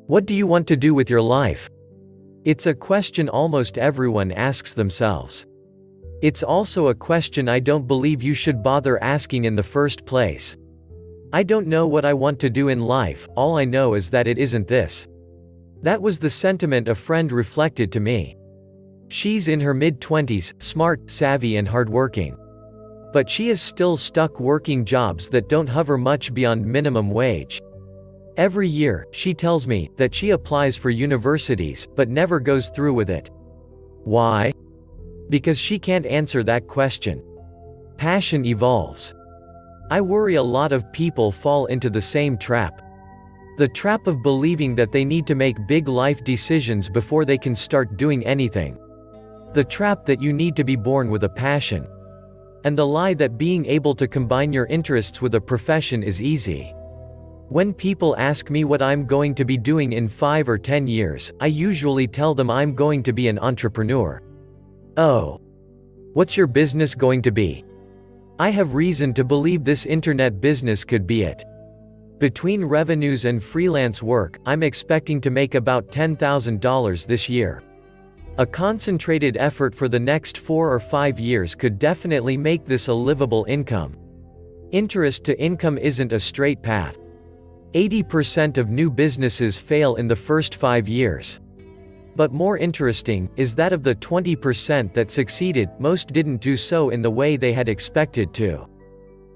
What do you want to do with your life? It's a question almost everyone asks themselves. It's also a question I don't believe you should bother asking in the first place. I don't know what I want to do in life, all I know is that it isn't this. That was the sentiment a friend reflected to me. She's in her mid-20s, smart, savvy and hardworking. But she is still stuck working jobs that don't hover much beyond minimum wage. Every year, she tells me that she applies for universities, but never goes through with it. Why? Because she can't answer that question. Passion evolves. I worry a lot of people fall into the same trap. The trap of believing that they need to make big life decisions before they can start doing anything. The trap that you need to be born with a passion. And the lie that being able to combine your interests with a profession is easy. When people ask me what I'm going to be doing in 5 or 10 years, I usually tell them I'm going to be an entrepreneur. Oh. What's your business going to be? I have reason to believe this internet business could be it. Between revenues and freelance work, I'm expecting to make about $10,000 this year. A concentrated effort for the next 4 or 5 years could definitely make this a livable income. Interest to income isn't a straight path. 80% of new businesses fail in the first 5 years. But more interesting is that of the 20% that succeeded, most didn't do so in the way they had expected to.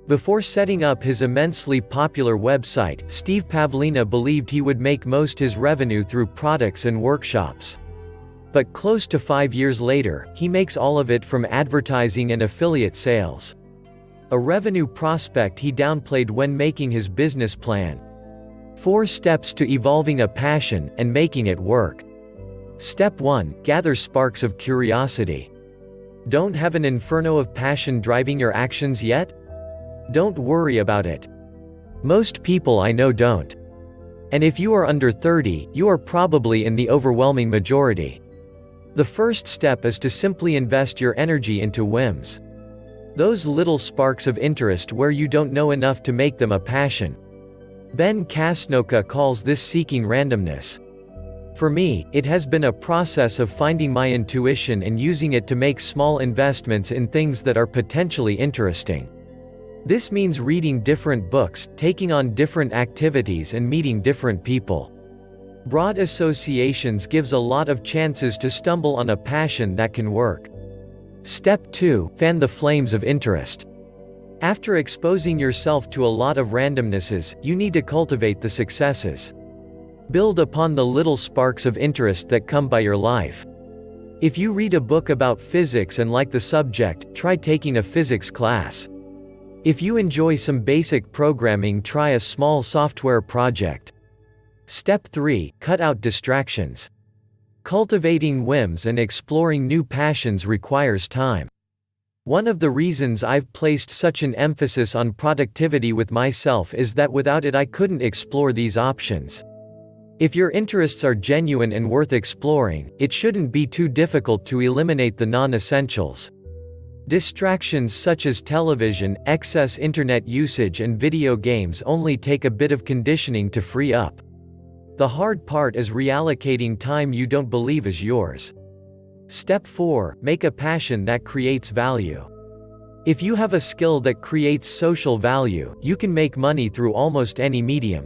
Before setting up his immensely popular website, Steve Pavlina believed he would make most his revenue through products and workshops. But close to 5 years later, he makes all of it from advertising and affiliate sales. A revenue prospect he downplayed when making his business plan. 4 steps to evolving a passion and making it work. Step 1. Gather sparks of curiosity. Don't have an inferno of passion driving your actions yet? Don't worry about it. Most people I know don't. And if you are under 30, you are probably in the overwhelming majority. The first step is to simply invest your energy into whims. Those little sparks of interest where you don't know enough to make them a passion. Ben Casnocha calls this seeking randomness. For me, it has been a process of finding my intuition and using it to make small investments in things that are potentially interesting. This means reading different books, taking on different activities and meeting different people. Broad associations gives a lot of chances to stumble on a passion that can work. Step 2. Fan the flames of interest. After exposing yourself to a lot of randomnesses, you need to cultivate the successes. Build upon the little sparks of interest that come by your life. If you read a book about physics and like the subject, try taking a physics class. If you enjoy some basic programming, try a small software project. Step 3. Cut out distractions. Cultivating whims and exploring new passions requires time. One of the reasons I've placed such an emphasis on productivity with myself is that without it I couldn't explore these options. If your interests are genuine and worth exploring, it shouldn't be too difficult to eliminate the non-essentials. Distractions such as television, excess internet usage and video games only take a bit of conditioning to free up. The hard part is reallocating time you don't believe is yours. Step 4. Make a passion that creates value. If you have a skill that creates social value, you can make money through almost any medium.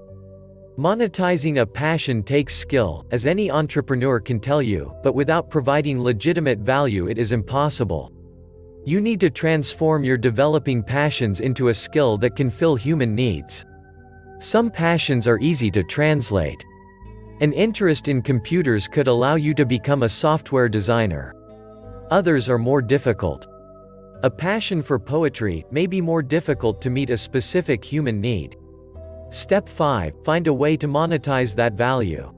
Monetizing a passion takes skill, as any entrepreneur can tell you, but without providing legitimate value it is impossible. You need to transform your developing passions into a skill that can fill human needs. Some passions are easy to translate. An interest in computers could allow you to become a software designer. Others are more difficult. A passion for poetry may be more difficult to meet a specific human need. Step 5. Find a way to monetize that value.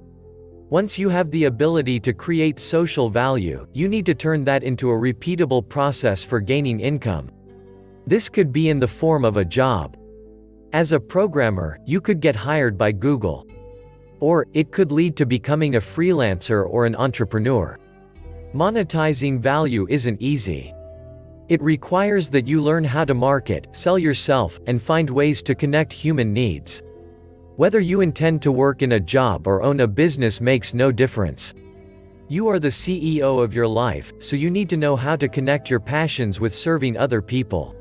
Once you have the ability to create social value, you need to turn that into a repeatable process for gaining income. This could be in the form of a job. As a programmer, you could get hired by Google. Or, it could lead to becoming a freelancer or an entrepreneur. Monetizing value isn't easy. It requires that you learn how to market, sell yourself, and find ways to connect human needs. Whether you intend to work in a job or own a business makes no difference. You are the CEO of your life, so you need to know how to connect your passions with serving other people.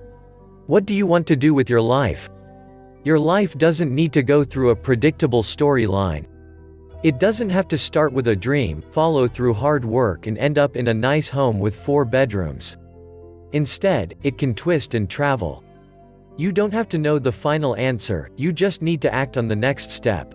What do you want to do with your life? Your life doesn't need to go through a predictable storyline. It doesn't have to start with a dream, follow through hard work and end up in a nice home with 4 bedrooms. Instead, it can twist and travel. You don't have to know the final answer, you just need to act on the next step.